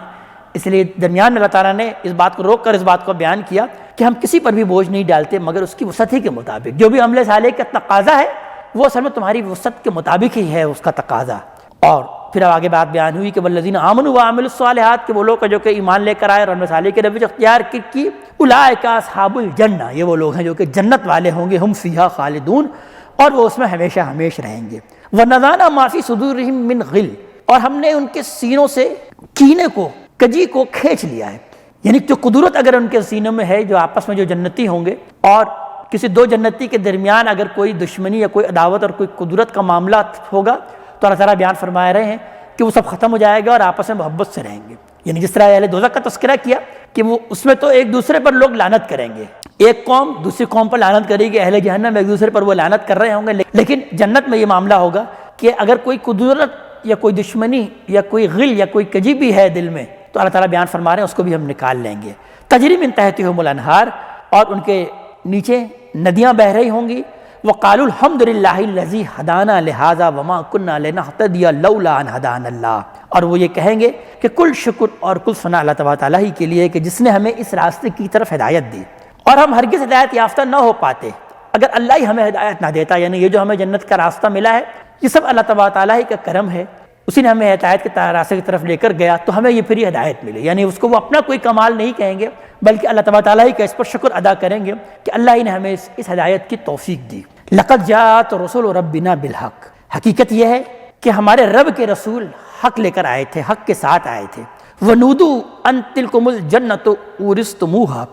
اس لیے درمیان میں اللہ تعالیٰ نے اس بات کو روک کر اس بات کو بیان کیا کہ ہم کسی پر بھی بوجھ نہیں ڈالتے مگر اس کی وسعت ہی کے مطابق، جو بھی عمل صالح کا تقاضا ہے وہ اصل میں تمہاری وسعت کے مطابق ہی ہے اس کا تقاضا۔ اور پھر اب آگے بات بیان ہوئی کہ والذین آمنوا وعملوا الصالحات، کہ وہ لوگ جو کہ ایمان لے کر آئے اور عمل صالح کی روش اختیار کی، اولئک اصحاب الجنہ، یہ وہ لوگ ہیں جو کہ جنت والے ہوں گے، ہم فیہا خالدون، اور وہ اس میں ہمیشہ ہمیش رہیں گے۔ ونزعنا ما فی صدورہم من غل، اور ہم نے ان کے سینوں سے کینے کو، کجی کو کھینچ لیا ہے، یعنی جو قدرت اگر ان کے سینوں میں ہے، جو آپس میں جو جنتی ہوں گے اور کسی دو جنتی کے درمیان اگر کوئی دشمنی یا کوئی عداوت اور کوئی قدرت کا معاملہ ہوگا تو اللہ تعالیٰ بیان فرما رہے ہیں کہ وہ سب ختم ہو جائے گا اور آپس میں محبت سے رہیں گے۔ یعنی جس طرح اہل دوزخ کا تذکرہ کیا کہ وہ اس میں تو ایک دوسرے پر لوگ لعنت کریں گے، ایک قوم دوسری قوم پر لعنت کرے گی، اہل جہنم ایک دوسرے پر وہ لعنت کر رہے ہوں گے، لیکن جنت میں یہ معاملہ ہوگا کہ اگر کوئی قدرت یا کوئی دشمنی یا کوئی غل یا کوئی کجی بھی ہے دل میں تو اللہ تعالیٰ بیان فرما رہے ہیں اس کو بھی ہم نکال لیں گے۔ تجری من تحتہم الانہار، اور ان کے نیچے ندیاں بہہ رہی ہوں گی۔ وقالوا الحمد للہ الذی ہدانا لہذا وما کنا لنہتدی لولا ان ہدانا اللہ، اور وہ یہ کہیں گے کہ کل شکر اور کل ثنا اللہ تبارک تعالیٰ ہی کے لیے کہ جس نے ہمیں اس راستے کی طرف ہدایت دی، اور ہم ہرگز ہدایت یافتہ نہ ہو پاتے اگر اللہ ہی ہمیں ہدایت نہ دیتا۔ یعنی یہ جو ہمیں جنت کا راستہ ملا ہے یہ سب اللہ تبارک تعالیٰ ہی کا کرم ہے، اسی نے ہمیں ہدایت کے راستے کی طرف لے کر گیا تو ہمیں یہ پھر یہ ہدایت ملی۔ یعنی اس کو وہ اپنا کوئی کمال نہیں کہیں گے بلکہ اللہ تبارک تعالیٰ ہی کا اس پر شکر ادا کریں گے کہ اللہ ہی نے ہمیں اس ہدایت کی توفیق دی۔ لقد جاءت رسول ربنا بالحق، حقیقت یہ ہے کہ ہمارے رب کے رسول حق لے کر آئے تھے، حق کے ساتھ آئے تھے۔ وَنُودُوا أَن تِلْكُمُ الْجَنَّةُ أُورِثْتُمُوهَا،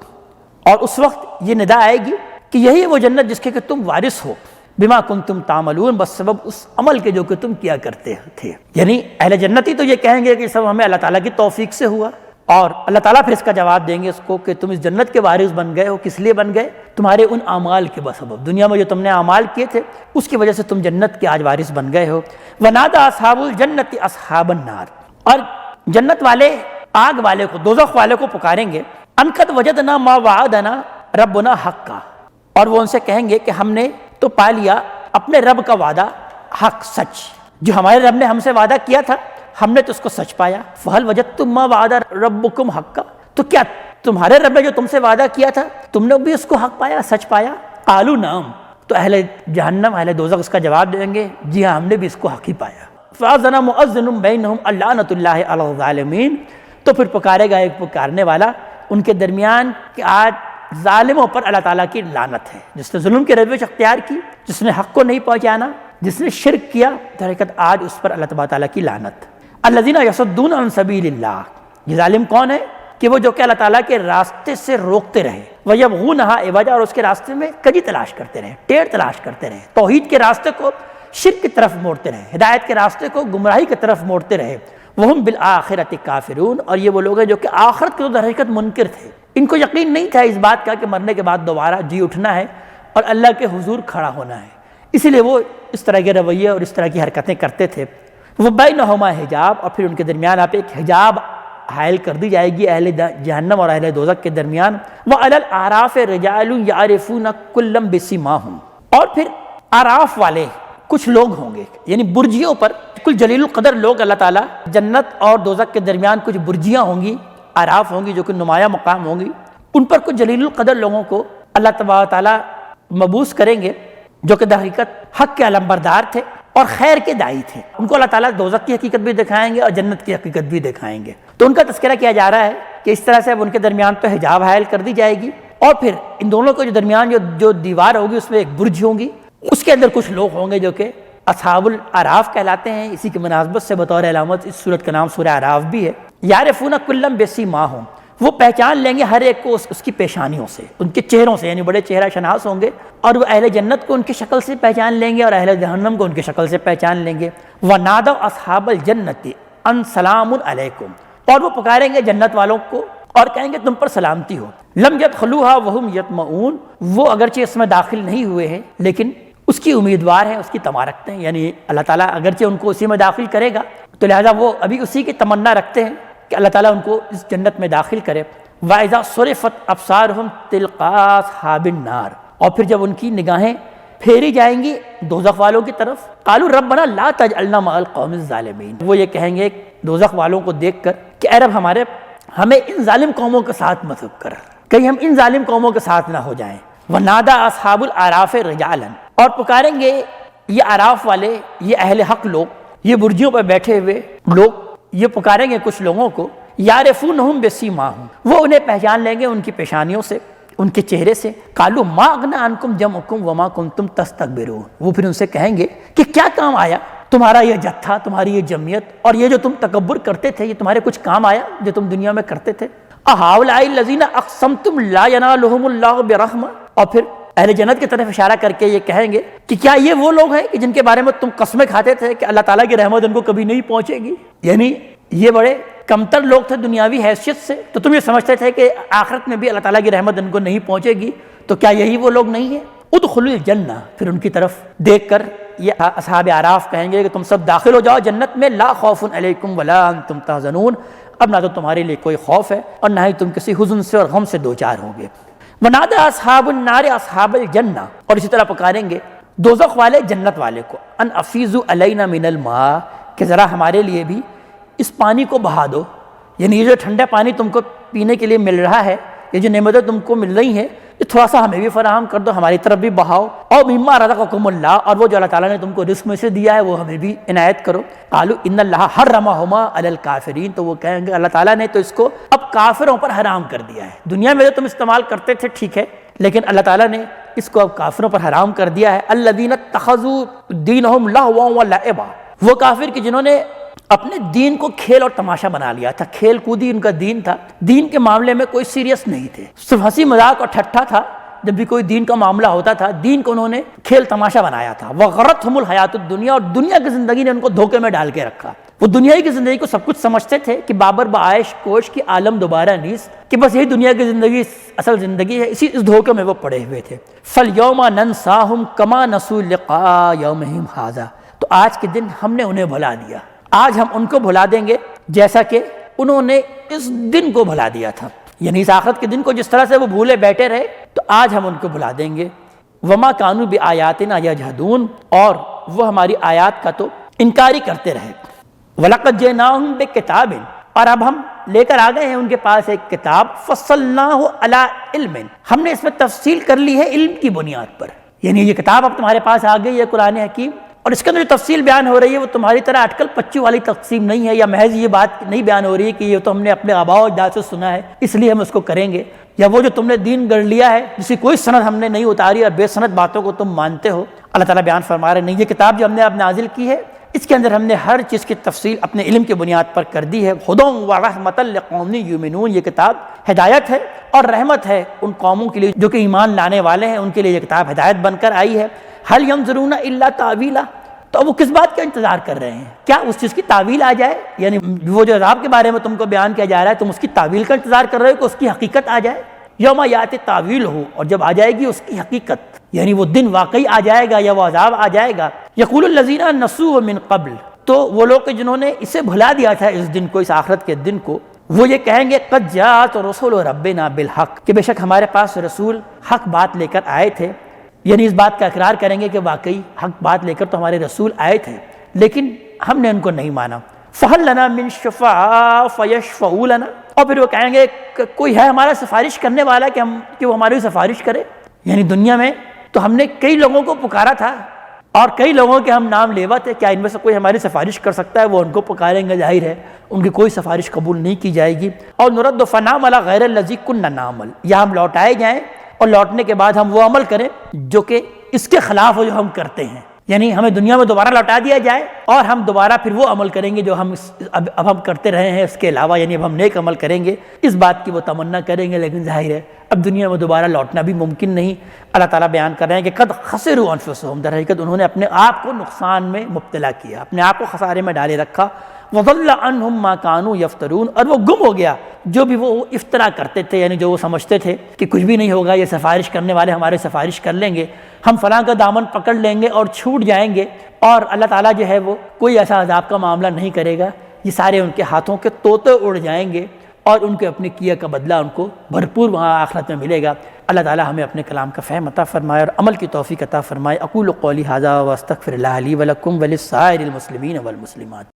اور اس وقت یہ ندا آئے گی کہ یہی وہ جنت جس کے کہ تم وارث ہو، بما کنتم تعملون، بس سبب اس عمل کے جو کہ تم کیا کرتے تھے۔ یعنی اہل جنتی تو یہ کہیں گے کہ سب ہمیں اللہ تعالیٰ کی توفیق سے ہوا، اور اللہ تعالیٰ پھر اس کا جواب دیں گے اس کو کہ تم اس جنت کے وارث بن گئے ہو، کس لیے بن گئے؟ تمہارے ان اعمال کے بسبب، دنیا میں جو تم نے اعمال کیے تھے اس کی وجہ سے تم جنت کے آج وارث بن گئے ہو۔ وَنَادَىٰ أَصْحَابُ الْجَنَّةِ أَصْحَابَ النَّارِ، اور جنت والے آگ والے کو، دوزخ والے کو پکاریں گے، أَن قَدْ وَجَدْنَا مَا وَعَدَنَا رَبُّنَا حَقًّا، اور وہ ان سے کہیں گے کہ ہم نے تو پا لیا اپنے رب کا وعدہ حق، سچ، جو ہمارے رب نے ہم سے وعدہ کیا تھا ہم نے تو اس کو سچ پایا۔ فَهَلْ وَجَدْتُم مَّا وَعَدَ رَبُّكُمْ حَقًّا، تو کیا تمہارے رب نے جو تم سے وعدہ کیا تھا تم نے بھی اس کو حق پایا، سچ پایا؟ قالوا نعم، تو اہل جہنم، اہل دوزخ اس کا جواب دیں گے جی ہاں ہم نے بھی اس کو حق ہی پایا۔ فَأَذَنَ مُؤَذِّنٌ بَيْنَهُمْ اللَّعْنَةُ اللَّهِ عَلَى الظَّالِمِينَ، تو پھر پکارے گا ایک پکارنے والا ان کے درمیان کہ آج ظالموں پر اللہ تعالیٰ کی لعنت ہے، جس نے ظلم کی روش اختیار کی، جس نے حق کو نہیں پہنچانا، جس نے شرک کیا، در حقیقت آج اس پر اللہ تبارک تعالیٰ کی لعنت۔ الذین یصدون عن سبیل اللہ، یہ ظالم کون ہے؟ کہ وہ جو کہ اللہ تعالیٰ کے راستے سے روکتے رہے، وَيَبْغُونَهَا عِوَجًا، اور اس کے راستے میں کجی تلاش کرتے رہے، ٹیڑھ تلاش کرتے رہے، توحید کے راستے کو شرک کی طرف موڑتے رہے، ہدایت کے راستے کو گمراہی کی طرف موڑتے رہے۔ وَهُمْ بِالْآخِرَةِ کافرون، اور یہ وہ لوگ ہیں جو کہ آخرت کے تو در حقیقت منکر تھے، ان کو یقین نہیں تھا اس بات کا کہ مرنے کے بعد دوبارہ جی اٹھنا ہے اور اللہ کے حضور کھڑا ہونا ہے، اسی لیے وہ اس طرح کے رویے اور اس طرح کی حرکتیں کرتے تھے۔ وہ بینہما حجاب، اور پھر ان کے درمیان آپ ایک حجاب حائل کر دی جائے گی اہل جہنم اور اہل دوزخ کے درمیان۔ وعلی الاعراف رجال یعرفون کلا بسیماہم، اور پھر اعراف والے کچھ لوگ ہوں گے، یعنی برجیوں پر کچھ جلیل القدر لوگ، اللہ تعالیٰ جنت اور دوزخ کے درمیان کچھ برجیاں ہوں گی، اعراف ہوں گی جو کہ نمایاں مقام ہوں گی، ان پر کچھ جلیل القدر لوگوں کو اللہ تبارک تعالیٰ مبعوث کریں گے جو کہ در حقیقت حق کے علمبردار تھے اور خیر کے داعی تھے، ان کو اللہ تعالیٰ دوزخ کی حقیقت بھی دکھائیں گے اور جنت کی حقیقت بھی دکھائیں گے۔ تو ان کا تذکرہ کیا جا رہا ہے کہ اس طرح سے اب ان کے درمیان تو حجاب حائل کر دی جائے گی، اور پھر ان دونوں کے درمیان جو دیوار ہوگی اس میں ایک برج ہوگی، اس کے اندر کچھ لوگ ہوں گے جو کہ اصحاب الاعراف کہلاتے ہیں۔ اسی کی مناسبت سے بطور علامت اس سورت کا نام سورہ اعراف بھی ہے۔ یعرفون کلا بسیماہم، وہ پہچان لیں گے ہر ایک کو اس کی پیشانیوں سے، ان کے چہروں سے، یعنی بڑے چہرہ شناس ہوں گے، اور وہ اہل جنت کو ان کی شکل سے پہچان لیں گے اور اہل جہنم کو ان کی شکل سے پہچان لیں گے۔ وَنَادَوْا أَصْحَابَ الْجَنَّةِ أَن سَلَامٌ عَلَيْكُمْ، اور وہ پکاریں گے جنت والوں کو اور کہیں گے تم پر سلامتی ہو۔ لَمْ يَدْخُلُوهَا وَهُمْ يَطْمَعُونَ، وہ اگرچہ اس میں داخل نہیں ہوئے ہیں لیکن اس کی امیدوار ہیں، اس کی تما رکھتے ہیں، یعنی اللہ تعالیٰ اگرچہ ان کو اسی میں داخل کرے گا تو لہٰذا وہ ابھی اسی کی تمنا رکھتے ہیں کہ اللہ تعالیٰ ان کو اس جنت میں داخل کرے۔ وَإِذَا صُرِفَتْ أَبْصَارُهُمْ تِلْقَاءَ أَصْحَابِ النَّارِ، اور پھر جب ان کی نگاہیں پھیری جائیں گی دوزخ والوں کی طرف، قَالُوا رَبَّنَا لَا تَجْعَلْنَا مَعَ الْقَوْمِ الظَّالِمِينَ، وہ یہ کہیں گے دوزخ والوں کو دیکھ کر کہ اے رب ہمیں ان ظالم قوموں کے ساتھ مت کر، کہیں ہم ان ظالم قوموں کے ساتھ نہ ہو جائیں۔ وَنَادَىٰ أَصْحَابُ الْأَعْرَافِ رِجَالًا، اور پکاریں گے یہ اعراف والے، یہ اہل حق لوگ، یہ برجیوں پر بیٹھے ہوئے لوگ، یہ پکاریں گے کچھ لوگوں کو، یعرفونہم بسیماہم، وہ انہیں پہچان لیں گے ان کی پیشانیوں سے، ان کے چہرے سے۔ قالوا ما اغنی عنکم جمعکم وما کنتم تستکبرون، وہ پھر ان سے کہیں گے کہ کیا کام آیا تمہارا یہ جتھا، تمہاری یہ جمعیت اور یہ جو تم تکبر کرتے تھے، یہ تمہارے کچھ کام آیا جو تم دنیا میں کرتے تھے؟ اہؤلاء الذین اقسمتم لا ینالہم اللہ برحمہ، اور پھر اہل جنت کی طرف اشارہ کر کے یہ کہیں گے کہ کیا یہ وہ لوگ ہیں کہ جن کے بارے میں تم قسمیں کھاتے تھے کہ اللہ تعالیٰ کی رحمت ان کو کبھی نہیں پہنچے گی؟ یعنی یہ بڑے کمتر لوگ تھے دنیاوی حیثیت سے، تو تم یہ سمجھتے تھے کہ آخرت میں بھی اللہ تعالیٰ کی رحمت ان کو نہیں پہنچے گی، تو کیا یہی وہ لوگ نہیں ہیں؟ ادخلوا الجنہ، پھر ان کی طرف دیکھ کر یہ اصحاب اعراف کہیں گے کہ تم سب داخل ہو جاؤ جنت میں، لا خوف علیکم ولا انتم تحزنون، اب نہ تو تمہارے لیے کوئی خوف ہے اور نہ ہی تم کسی حزن سے اور غم سے دوچار ہوں گے۔ ونادى اصحاب النار اصحاب الجنہ، اور اسی طرح پکاریں گے دوزخ والے جنت والے کو، ان افیضوا علینا من الماء، کہ ذرا ہمارے لیے بھی اس پانی کو بہا دو، یعنی یہ جو ٹھنڈا پانی تم کو پینے کے لیے مل رہا ہے، یہ جو نعمتیں تم کو مل رہی ہیں یہ تھوڑا سا ہمیں بھی فراہم کر دو، ہماری طرف بھی بہاؤ، اور مما رزقکم اللہ، اور وہ جو اللہ تعالیٰ نے تم کو رزق میں سے دیا ہے وہ ہمیں بھی عنایت کرو۔ قالوا ان اللہ حرمہما علی الکافرین، تو وہ کہیں گے اللہ تعالیٰ نے تو اس کو اب کافروں پر حرام کر دیا ہے، دنیا میں تو تم استعمال کرتے تھے ٹھیک ہے، لیکن اللہ تعالیٰ نے اس کو اب کافروں پر حرام کر دیا ہے۔ الذین اتخذوا دینہم لہوا ولعبا، وہ کافر کہ جنہوں نے اپنے دین کو کھیل اور تماشا بنا لیا تھا، کھیل کودی ان کا دین تھا، دین کے معاملے میں کوئی سیریس نہیں تھے، صرف ہنسی مذاق اور ٹھٹھا تھا، جب بھی کوئی دین کا معاملہ ہوتا تھا دین کو انہوں نے کھیل تماشا بنایا تھا۔ وغرتہم الحیات الدنیا، اور دنیا کی زندگی نے ان کو دھوکے میں ڈال کے رکھا، وہ دنیا کی زندگی کو سب کچھ سمجھتے تھے کہ بابر بعائش کوش کی عالم دوبارہ نیز، کہ بس یہی دنیا کی زندگی اصل زندگی ہے، اس دھوکے میں وہ پڑے ہوئے تھے۔ فَالْيَوْمَ نَنْسَاهُمْ كَمَا نَسُوا لِقَاءَ يَوْمِهِمْ هَذَا، تو آج کے دن ہم نے انہیں بھلا دیا، آج ہم ان کو بھلا دیں گے جیسا کہ انہوں نے اس دن کو بھلا دیا تھا، یعنی اس آخرت کے دن کو جس طرح سے وہ بھولے بیٹھے رہے تو آج ہم ان کو بھلا دیں گے۔ وَمَا كَانُوا بِآيَاتِنَا يَجْحَدُونَ، اور وہ ہماری آیات کا تو انکار ہی کرتے رہے۔ وَلَقَدْ جِئْنَاهُمْ بِكِتَابٍ، اور اب ہم لے کر آ گئے ہیں ان کے پاس ایک کتاب، فَصَّلْنَاهُ عَلَىٰ عِلْمٍ، ہم نے اس میں تفصیل کر لی ہے علم کی بنیاد پر، یعنی یہ کتاب اب تمہارے پاس آ گئی ہے قرآن حکیم، اور اس کے اندر جو تفصیل بیان ہو رہی ہے وہ تمہاری طرح اٹکل پچو والی تقسیم نہیں ہے، یا محض یہ بات نہیں بیان ہو رہی ہے کہ یہ تو ہم نے اپنے آباء و اجداد سے سنا ہے اس لیے ہم اس کو کریں گے، یا وہ جو تم نے دین گڑھ لیا ہے جس کی کوئی سند ہم نے نہیں اتاری اور بے سند باتوں کو تم مانتے ہو۔ اللہ تعالیٰ بیان فرما رہے نہیں، یہ کتاب جو ہم نے اب نازل کی ہے اس کے اندر ہم نے ہر چیز کی تفصیل اپنے علم کی بنیاد پر کر دی ہے۔ ہدی ورحمۃ لقوم یؤمنون، یہ کتاب ہدایت ہے اور رحمت ہے ان قوموں کے لیے جو کہ ایمان لانے والے ہیں، ان کے لیے یہ کتاب ہدایت بن کر آئی ہے۔ هل ينظرون الا تاویلہ، تو وہ کس بات کا انتظار کر رہے ہیں؟ کیا اس چیز کی تعویل آ جائے، یعنی وہ جو عذاب کے بارے میں تم کو بیان کیا جا رہا ہے تم اس کی تعویل کا انتظار کر رہے ہو کہ اس کی حقیقت آ جائے؟ یوم یاتی تعویل ہو، اور جب آ جائے گی اس کی حقیقت، یعنی وہ دن واقعی آ جائے گا یا وہ عذاب آ جائے گا۔ یقول الذین نسوا من قبل، تو وہ لوگ جنہوں نے اسے بھلا دیا تھا اس دن کو، اس آخرت کے دن کو، وہ یہ کہیں گے قد جاءت رسول ربنا بالحق، کہ بے شک ہمارے پاس رسول حق بات لے کر آئے تھے، یعنی اس بات کا اقرار کریں گے کہ واقعی حق بات لے کر تو ہمارے رسول آئے تھے لیکن ہم نے ان کو نہیں مانا۔ فَهَلْ لَنَا مِن شُفَعَاءَ فَيَشْفَعُوا لَنَا، اور پھر وہ کہیں گے کہ کوئی ہے ہمارا سفارش کرنے والا کہ وہ ہماری سفارش کرے، یعنی دنیا میں تو ہم نے کئی لوگوں کو پکارا تھا اور کئی لوگوں کے ہم نام لیوا تھے، کیا ان میں سے کوئی ہماری سفارش کر سکتا ہے؟ وہ ان کو پکاریں گے، ظاہر ہے ان کی کوئی سفارش قبول نہیں کی جائے گی۔ اور نُرَدُّ فَنَعْمَلَ غَيْرَ الَّذِي كُنَّا نَعْمَلُ، یا ہم لوٹائے جائیں اور لوٹنے کے بعد ہم وہ عمل کریں جو کہ اس کے خلاف ہو جو ہم کرتے ہیں، یعنی ہمیں دنیا میں دوبارہ لوٹا دیا جائے اور ہم دوبارہ پھر وہ عمل کریں گے جو ہم اب ہم کرتے رہے ہیں اس کے علاوہ، یعنی اب ہم نیک عمل کریں گے، اس بات کی وہ تمنا کریں گے، لیکن ظاہر ہے اب دنیا میں دوبارہ لوٹنا بھی ممکن نہیں۔ اللہ تعالیٰ بیان کر رہے ہیں کہ قد خسروا انفسهم، در حقیقت انہوں نے اپنے آپ کو نقصان میں مبتلا کیا، اپنے آپ کو خسارے میں ڈالے رکھا۔ وَضَلَّ عَنْهُمْ مَا كَانُوا يَفْتَرُونَ، اور وہ گم ہو گیا جو بھی وہ افطرا کرتے تھے، یعنی جو وہ سمجھتے تھے کہ کچھ بھی نہیں ہوگا، یہ سفارش کرنے والے ہمارے سفارش کر لیں گے، ہم فلاں کا دامن پکڑ لیں گے اور چھوٹ جائیں گے، اور اللہ تعالیٰ جو ہے وہ کوئی ایسا عذاب کا معاملہ نہیں کرے گا، یہ سارے ان کے ہاتھوں کے طوطے اڑ جائیں گے اور ان کے اپنے کیے کا بدلہ ان کو بھرپور وہاں آخرت میں ملے گا۔ اللہ تعالیٰ ہمیں اپنے کلام کا فہم عطا فرمائے اور عمل کی توفیق عطا فرمائے۔ اقول قولی ھذا واستغفر اللہ لی ولکم وللسائر المسلمین والمسلمات۔